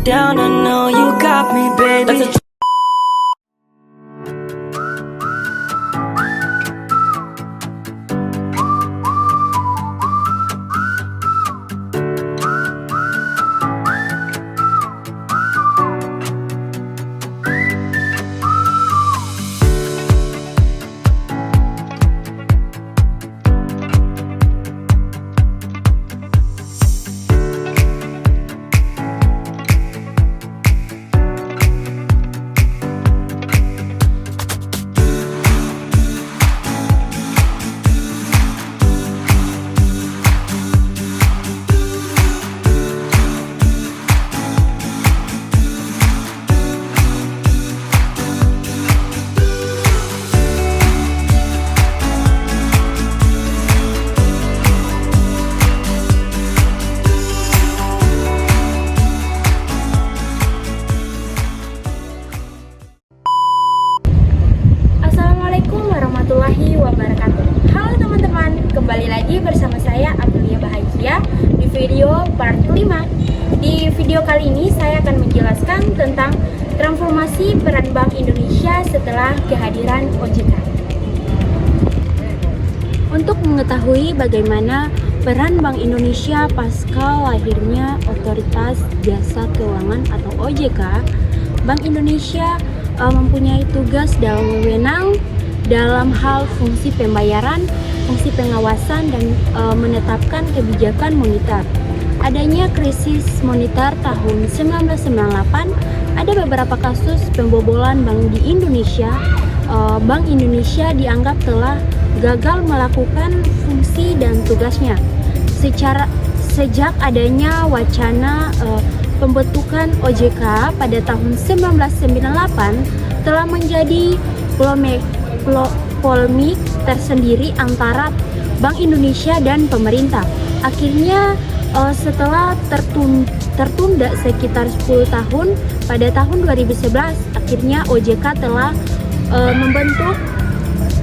down, I know you got me, baby. Assalamualaikum warahmatullahi wabarakatuh. Halo teman-teman, kembali lagi bersama saya Amelia Bahagia di video part 5. Di video kali ini saya akan menjelaskan tentang transformasi peran Bank Indonesia setelah kehadiran OJK. Untuk mengetahui bagaimana peran Bank Indonesia pasca lahirnya Otoritas Jasa Keuangan atau OJK, Bank Indonesia mempunyai tugas dalam wewenang dalam hal fungsi pembayaran, fungsi pengawasan, dan menetapkan kebijakan moneter. Adanya krisis moneter tahun 1998, ada beberapa kasus pembobolan bank di Indonesia. Bank Indonesia dianggap telah gagal melakukan fungsi dan tugasnya. Sejak adanya wacana pembentukan OJK pada tahun 1998 telah menjadi polemik tersendiri antara Bank Indonesia dan pemerintah. Akhirnya setelah tertunda sekitar 10 tahun, pada tahun 2011 akhirnya OJK telah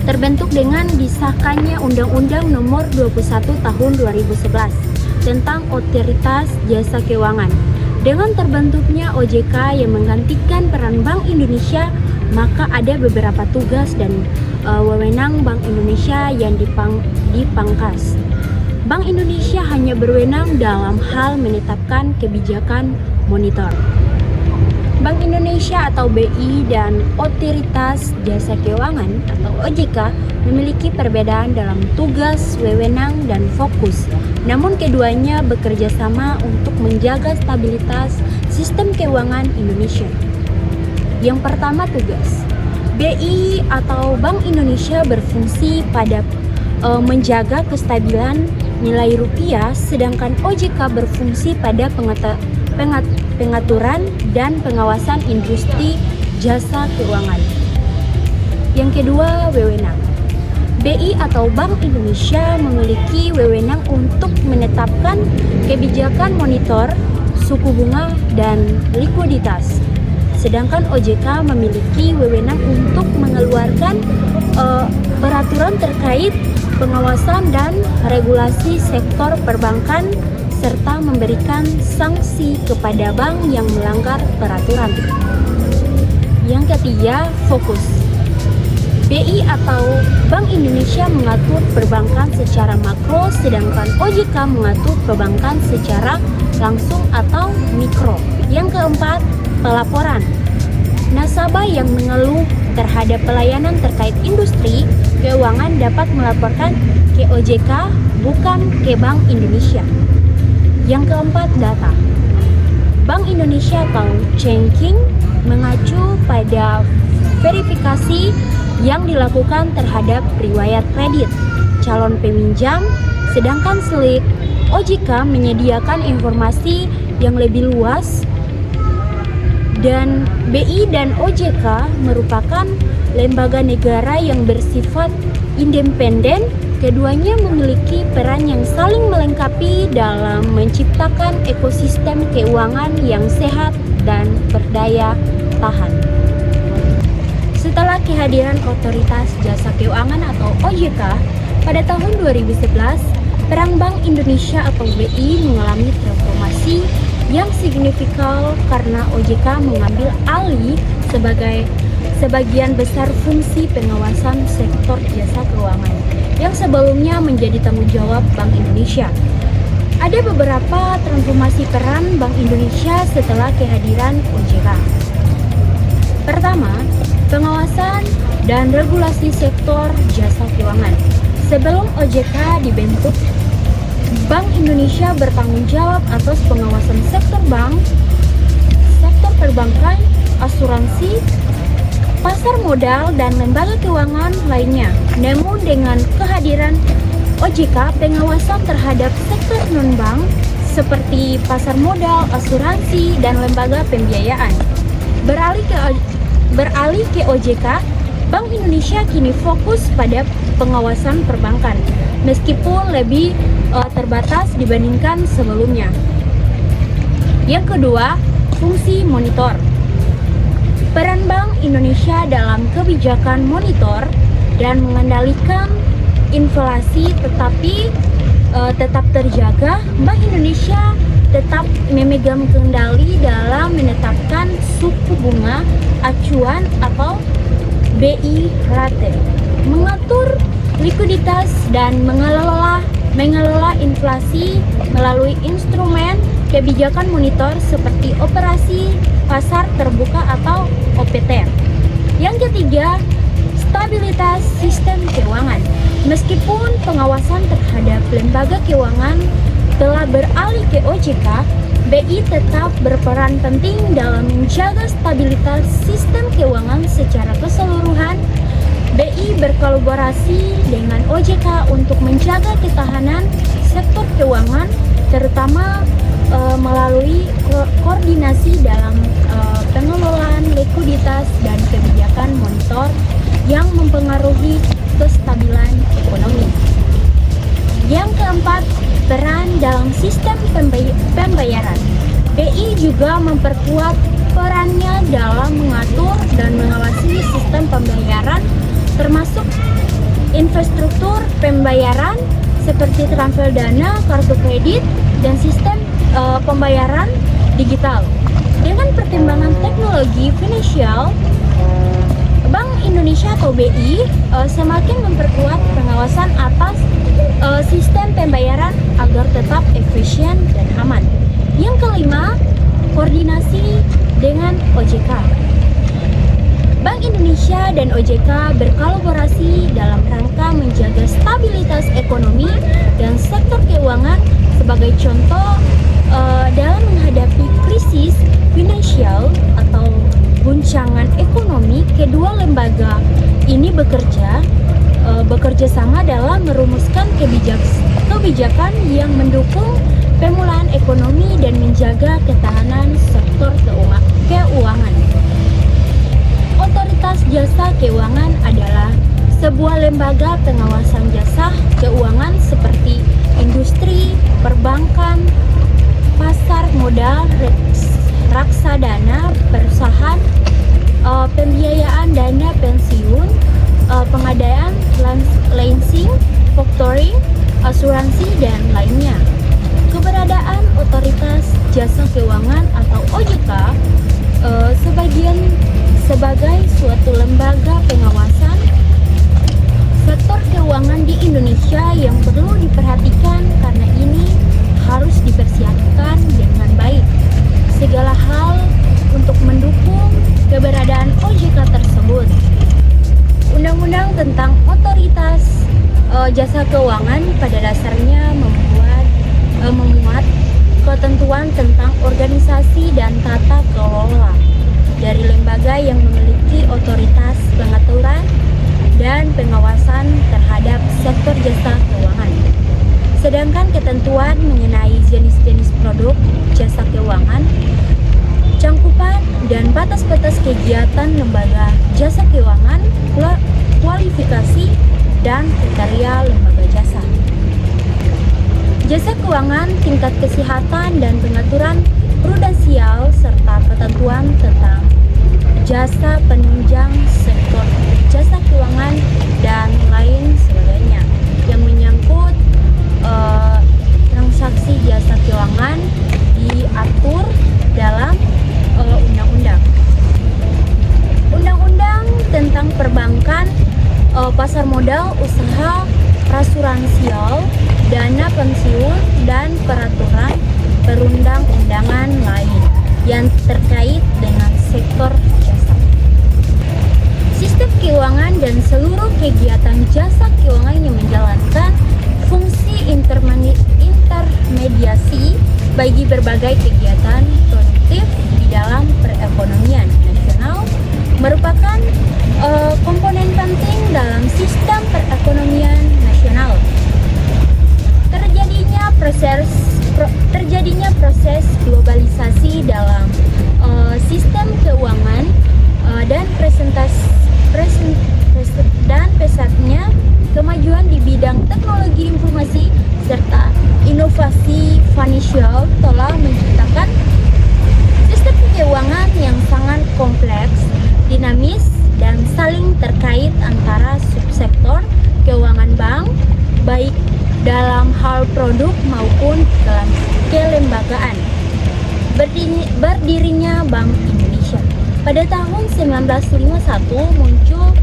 terbentuk dengan disahkannya Undang-Undang Nomor 21 Tahun 2011 tentang Otoritas Jasa Keuangan. Dengan terbentuknya OJK yang menggantikan peran Bank Indonesia, maka ada beberapa tugas dan wewenang Bank Indonesia yang dipangkas. Bank Indonesia hanya berwenang dalam hal menetapkan kebijakan moneter. Bank Indonesia atau BI dan Otoritas Jasa Keuangan atau OJK memiliki perbedaan dalam tugas, wewenang, dan fokus. Namun keduanya bekerja sama untuk menjaga stabilitas sistem keuangan Indonesia. Yang pertama, tugas. BI atau Bank Indonesia berfungsi pada menjaga kestabilan nilai rupiah, sedangkan OJK berfungsi pada pengaturan dan pengawasan industri jasa keuangan. Yang kedua, wewenang. BI atau Bank Indonesia memiliki wewenang untuk menetapkan kebijakan moneter, suku bunga, dan likuiditas. Sedangkan OJK memiliki wewenang untuk mengeluarkan peraturan terkait pengawasan dan regulasi sektor perbankan serta memberikan sanksi kepada bank yang melanggar peraturan. Yang ketiga, fokus. BI atau Bank Indonesia mengatur perbankan secara makro, sedangkan OJK mengatur perbankan secara langsung atau mikro. Yang keempat, pelaporan. Nasabah yang mengeluh terhadap pelayanan terkait industri keuangan dapat melaporkan ke OJK, bukan ke Bank Indonesia. Yang keempat, data. Bank Indonesia atau checking mengacu pada verifikasi yang dilakukan terhadap riwayat kredit calon peminjam, sedangkan OJK menyediakan informasi yang lebih luas. Dan BI dan OJK merupakan lembaga negara yang bersifat independen. Keduanya memiliki peran yang saling melengkapi dalam menciptakan ekosistem keuangan yang sehat dan berdaya tahan. Setelah kehadiran Otoritas Jasa Keuangan atau OJK pada tahun 2011, peran Bank Indonesia atau BI mengalami transformasi yang signifikan karena OJK mengambil alih sebagian besar fungsi pengawasan sektor jasa keuangan yang sebelumnya menjadi tanggung jawab Bank Indonesia. Ada beberapa transformasi peran Bank Indonesia setelah kehadiran OJK. Pertama, pengawasan dan regulasi sektor jasa keuangan. Sebelum OJK dibentuk, Bank Indonesia bertanggung jawab atas pengawasan sektor bank, sektor perbankan, asuransi, pasar modal, dan lembaga keuangan lainnya. Namun dengan kehadiran OJK, pengawasan terhadap sektor non-bank seperti pasar modal, asuransi, dan lembaga pembiayaan beralih ke OJK. Bank Indonesia kini fokus pada pengawasan perbankan, meskipun lebih terbatas dibandingkan sebelumnya. Yang kedua, fungsi monitor. Peran Bank Indonesia dalam kebijakan monitor dan mengendalikan inflasi tetap terjaga. Bank Indonesia tetap memegang kendali dalam menetapkan suku bunga acuan atau BI rate, mengatur likuiditas dan mengelola inflasi melalui instrumen kebijakan monitor seperti operasi pasar terbuka atau OPT. Yang ketiga, stabilitas sistem keuangan. Meskipun pengawasan terhadap lembaga keuangan telah beralih ke OJK, BI tetap berperan penting dalam menjaga stabilitas sistem keuangan secara keseluruhan. BI berkolaborasi dengan OJK untuk menjaga ketahanan sektor keuangan, terutama melalui koordinasi dalam pengelolaan likuiditas dan kebijakan monitor yang mempengaruhi kestabilan ekonomi. Yang keempat, peran dalam sistem pembayaran. BI juga memperkuat perannya dalam mengatur dan mengawasi sistem pembayaran, termasuk infrastruktur pembayaran seperti transfer dana, kartu kredit, dan sistem pembayaran digital. Dengan perkembangan teknologi finansial, Bank Indonesia atau BI semakin memperkuat pengawasan atas sistem pembayaran agar tetap efisien dan aman. Yang kelima, koordinasi dengan OJK. Bank Indonesia dan OJK berkolaborasi dalam rangka menjaga stabilitas ekonomi dan sektor keuangan. Sebagai contoh, dalam menghadapi krisis finansial atau guncangan ekonomi, kedua lembaga ini bekerja sama dalam merumuskan kebijakan yang mendukung pemulihan ekonomi dan menjaga ketahanan sektor keuangan. Otoritas Jasa Keuangan adalah sebuah lembaga pengawasan jasa keuangan seperti industri, perbankan, pasar modal, reksadana, perusahaan, pembiayaan dana pensiun, pengadaan, leasing, factoring, asuransi, dan lainnya. Keberadaan Otoritas Jasa Keuangan atau OJK sebagai suatu lembaga pengawasan sektor keuangan di Indonesia yang perlu diperhatikan karena ini harus dipersiapkan dengan baik. Segala hal untuk mendukung keberadaan OJK tersebut. Undang-undang tentang Otoritas Jasa Keuangan pada dasarnya memuat ketentuan tentang organisasi dan tata kelola dari lembaga yang memiliki otoritas pengaturan dan pengawasan terhadap sektor jasa keuangan. Sedangkan ketentuan mengenai jenis-jenis produk jasa keuangan, cangkupan dan batas-batas kegiatan lembaga jasa keuangan, kualifikasi dan kriteria lembaga jasa. Jasa keuangan, tingkat kesehatan dan pengaturan prudensial serta ketentuan tentang jasa penunjang sektor jasa keuangan dan lain sebagainya yang menyangkut transaksi jasa keuangan diatur pasar modal, usaha asuransial, dana pensiun, dan peraturan perundang-undangan lain yang terkait dengan sektor jasa. Sistem keuangan dan seluruh kegiatan jasa keuangan yang menjalankan fungsi intermediasi bagi berbagai kegiatan produktif di dalam perekonomian nasional merupakan komponen penting dalam sistem perekonomian nasional. Terjadinya proses globalisasi dalam sistem keuangan dan pesatnya kemajuan di bidang teknologi informasi serta inovasi finansial telah menciptakan sistem keuangan yang sangat kompleks, dinamis, dan saling terkait antara subsektor keuangan bank, baik dalam hal produk maupun kelembagaan. Berdirinya Bank Indonesia. Pada tahun 1951 muncul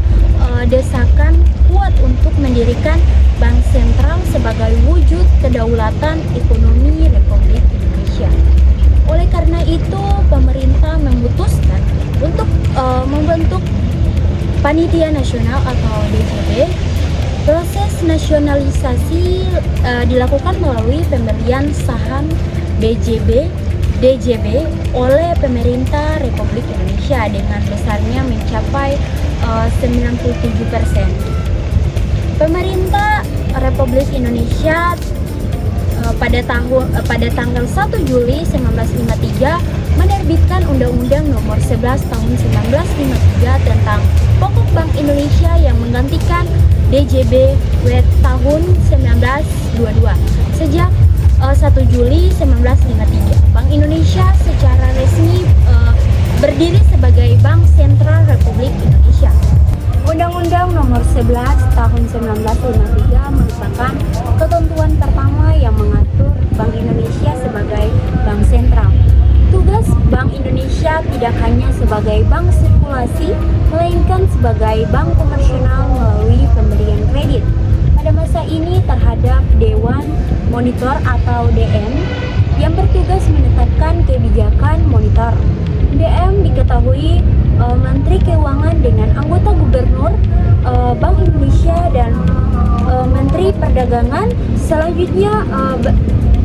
desakan kuat untuk mendirikan Bank Sentral sebagai wujud kedaulatan ekonomi Republik Indonesia. Oleh karena itu, pemerintah memutuskan untuk membentuk Panitia Nasional atau DJB. Proses nasionalisasi dilakukan melalui pembelian saham DJB oleh pemerintah Republik Indonesia dengan besarnya mencapai 97%. Pemerintah Republik Indonesia pada tanggal 1 Juli 1953 menerbitkan Undang-Undang Nomor 11 Tahun 1953 tentang Pokok Bank Indonesia yang menggantikan DJB tahun 1922. Sejak 1 Juli 1953, Bank Indonesia secara resmi berdiri sebagai Bank Sentral Republik Indonesia. Undang-Undang Nomor 11 Tahun 1953 merupakan ketentuan pertama yang mengatur Bank Indonesia sebagai Bank Sentral. Tugas Bank Indonesia tidak hanya sebagai bank sirkulasi, melainkan sebagai bank komersial melalui pemberian kredit. Pada masa ini terhadap Dewan Monitor atau DM yang bertugas menetapkan kebijakan monitor. DM diketahui Menteri Keuangan dengan anggota Gubernur Bank Indonesia dan Menteri Perdagangan. Selanjutnya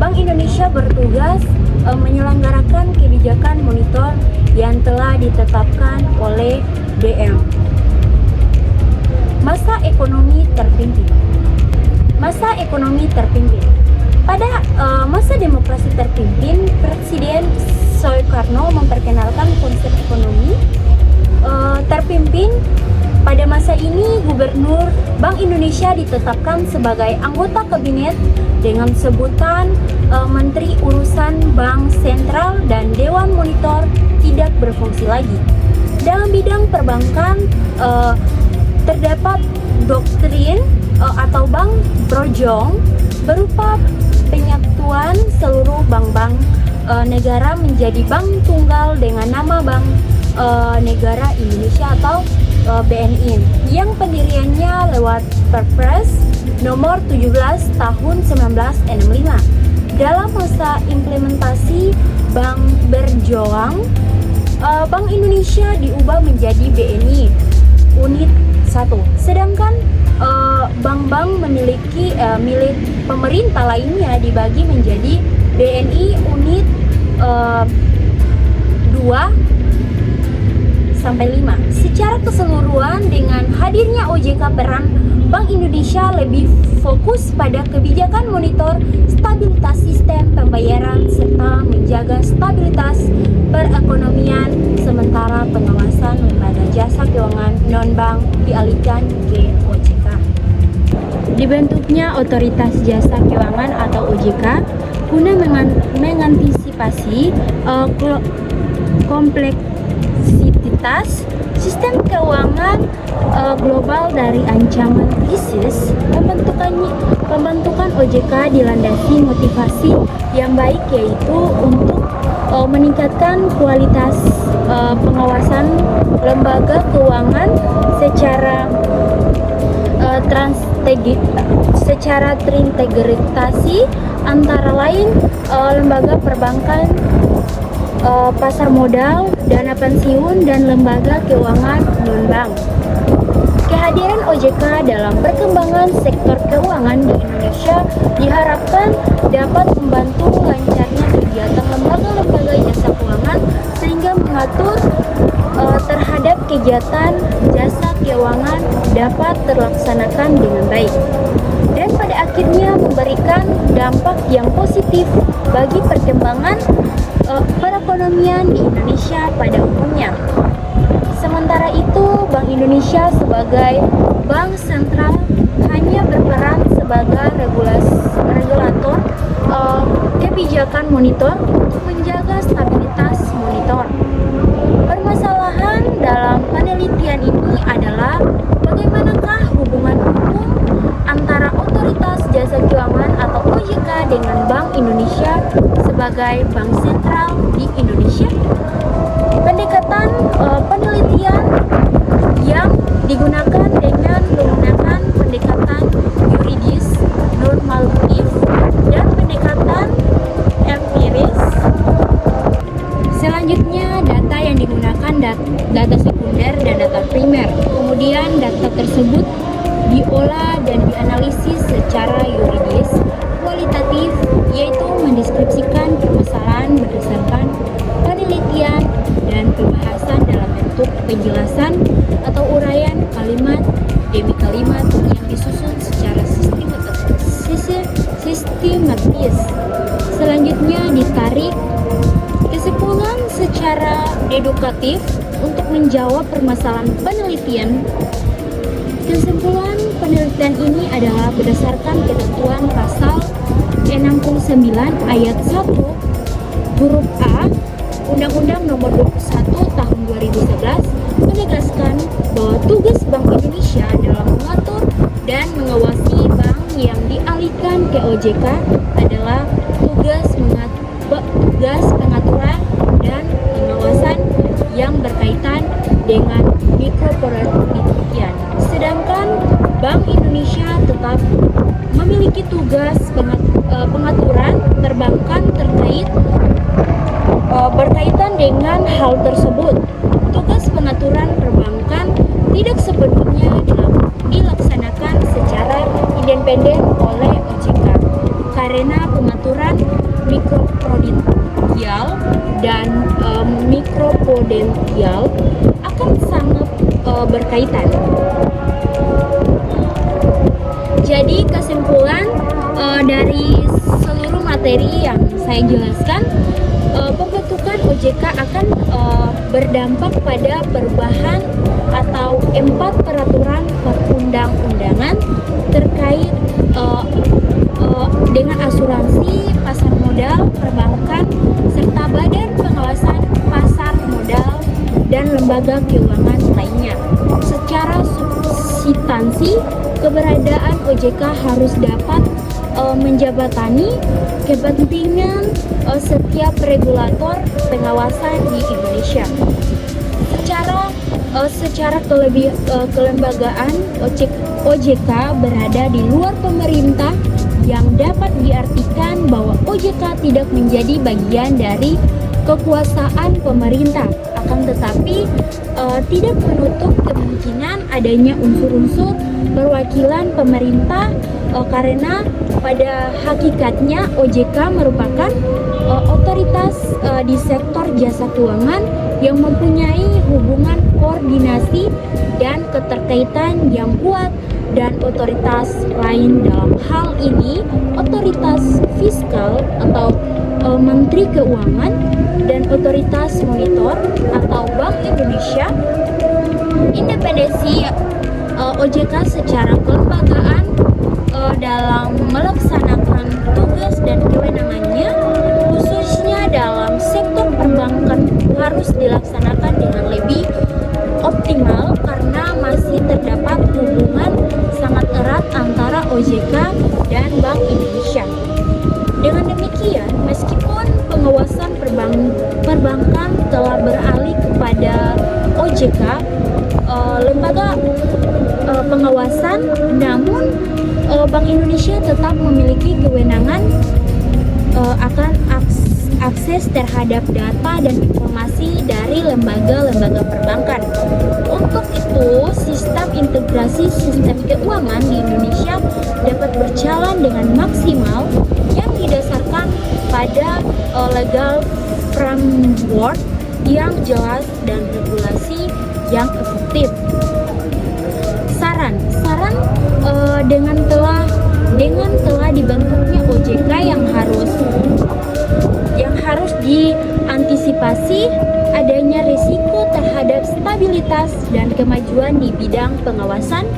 Bank Indonesia bertugas menyelenggarakan kebijakan monitor yang telah ditetapkan oleh DM. Masa ekonomi terpimpin. Pada masa demokrasi terpimpin, Presiden Soekarno memperkenalkan konsep ekonomi terpimpin. Pada masa ini, Gubernur Bank Indonesia ditetapkan sebagai anggota kabinet dengan sebutan Menteri Urusan Bank Sentral dan Dewan Monitor tidak berfungsi lagi. Dalam bidang perbankan terdapat doktrin atau bank brojong berupa penyatuan seluruh bank-bank negara menjadi bank tunggal dengan nama Bank Negara Indonesia atau BNI yang pendiriannya lewat Perpres nomor 17 tahun 1965. Dalam masa implementasi Bank Berjuang, Bank Indonesia diubah menjadi BNI Unit 1. Sedangkan bank-bank milik pemerintah lainnya dibagi menjadi BNI Unit 2 sampai 5. Secara keseluruhan, dengan hadirnya OJK, peran Bank Indonesia lebih fokus pada kebijakan monitor stabilitas sistem pembayaran serta menjaga stabilitas perekonomian, sementara pengawasan lembaga jasa keuangan non-bank dialihkan ke OJK. Dibentuknya Otoritas Jasa Keuangan atau OJK guna mengantisipasi kompleksitas sistem keuangan global dari ancaman krisis. Pembentukan OJK dilandasi motivasi yang baik, yaitu untuk meningkatkan kualitas pengawasan lembaga keuangan secara terintegrasi antara lain lembaga perbankan, pasar modal, dana pensiun, dan lembaga keuangan non-bank. Kehadiran OJK dalam perkembangan sektor keuangan di Indonesia diharapkan dapat membantu lancarnya kegiatan lembaga-lembaga jasa keuangan sehingga mengatur terhadap kegiatan jasa keuangan dapat terlaksanakan dengan baik dan pada akhirnya memberikan dampak yang positif bagi perkembangan perekonomian di Indonesia pada umumnya. Sementara itu, Bank Indonesia sebagai bank sentral hanya berperan sebagai regulator kebijakan monitor untuk menjaga stabilitas monitor. Permasalahan dalam penelitian ini adalah bagaimanakah hubungan hukum antara Otoritas Jasa Keuangan atau OJK dengan Bank Indonesia sebagai bank sentral di Indonesia. Pendekatan penelitian yang digunakan dengan menggunakan pendekatan yuridis, normatif, dan pendekatan empiris. Selanjutnya, data yang digunakan data sekunder dan data primer. Kemudian data tersebut diolah dan dianalisis secara yuridis, kualitatif, yaitu mendeskripsikan permasalahan berdasarkan penelitian dan pembahasan dalam bentuk penjelasan atau uraian kalimat demi kalimat yang disusun secara sistematis. Selanjutnya ditarik kesimpulan secara edukatif untuk menjawab permasalahan penelitian. Kesimpulan penelitian ini adalah berdasarkan ketentuan pasal 69 ayat 1 huruf A Undang-Undang Nomor 21 Tahun 2011 menegaskan bahwa tugas Bank Indonesia dalam mengatur dan mengawasi bank yang dialihkan ke OJK adalah tugas pengaturan dan pengawasan yang berkaitan dengan mikroproduktivitas. Sedangkan Bank Indonesia tetap memiliki tugas pengaturan perbankan berkaitan dengan hal tersebut. Tugas pengaturan perbankan tidak sepenuhnya dilaksanakan secara independen oleh OJK karena pengaturan mikroprudensial dan mikroprudensial akan sangat berkaitan. Jadi kesimpulan dari seluruh materi yang saya jelaskan, pembentukan OJK akan berdampak pada perubahan atau 4 peraturan perundang-undangan terkait dengan asuransi, pasar modal, perbankan, serta badan pengawasan pasar modal dan lembaga keuangan lainnya. Secara substansi, keberadaan OJK harus dapat menjabatani kepentingan setiap regulator pengawasan di Indonesia. Secara kelembagaan, OJK berada di luar pemerintah, yang dapat diartikan bahwa OJK tidak menjadi bagian dari kekuasaan pemerintah. Akan tetapi tidak menutup kemungkinan adanya unsur-unsur perwakilan pemerintah karena pada hakikatnya OJK merupakan otoritas di sektor jasa keuangan yang mempunyai hubungan koordinasi dan keterkaitan yang kuat dan otoritas lain dalam hal ini otoritas fiskal atau Menteri Keuangan dan otoritas monitor atau Bank Indonesia. Independensi OJK secara kelembagaan dalam melaksanakan tugas dan kewenangannya khususnya dalam sektor perbankan harus dilaksanakan dengan lebih optimal karena masih terdapat hubungan sangat erat antara OJK dan Bank Indonesia. Dengan demikian, meskipun pengawasan perbankan telah beralih kepada OJK, pengawasan, namun Bank Indonesia tetap memiliki kewenangan akan akses terhadap data dan informasi dari lembaga-lembaga perbankan. Untuk itu, sistem integrasi sistem keuangan di Indonesia dapat berjalan dengan maksimal yang didasarkan pada legal framework yang jelas dan regulasi yang efektif. Saran dengan telah dibentuknya OJK yang harus diantisipasi adanya risiko terhadap stabilitas dan kemajuan di bidang pengawasan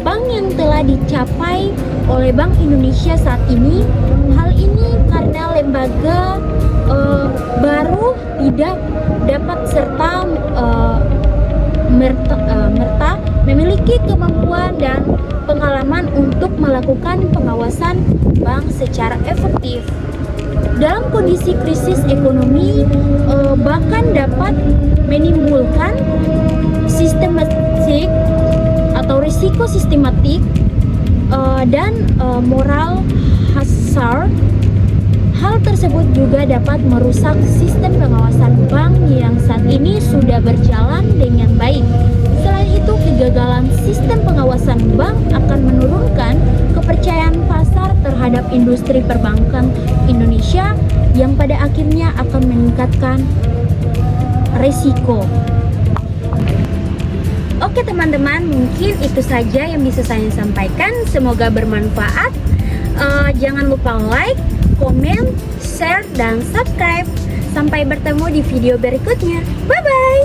bank yang telah dicapai oleh Bank Indonesia saat ini. Hal ini karena lembaga baru tidak dapat serta merta memiliki kemampuan dan pengalaman untuk melakukan pengawasan bank secara efektif. Dalam kondisi krisis ekonomi, bahkan dapat menimbulkan sistematik atau risiko sistematik dan moral hazard. Hal tersebut juga dapat merusak sistem pengawasan bank yang saat ini sudah berjalan dengan baik. Selain itu, kegagalan sistem pengawasan bank akan menurunkan kepercayaan pasar terhadap industri perbankan Indonesia yang pada akhirnya akan meningkatkan risiko. Oke teman-teman, mungkin itu saja yang bisa saya sampaikan. Semoga bermanfaat. Jangan lupa like, komen, share, dan subscribe. Sampai bertemu di video berikutnya. Bye-bye.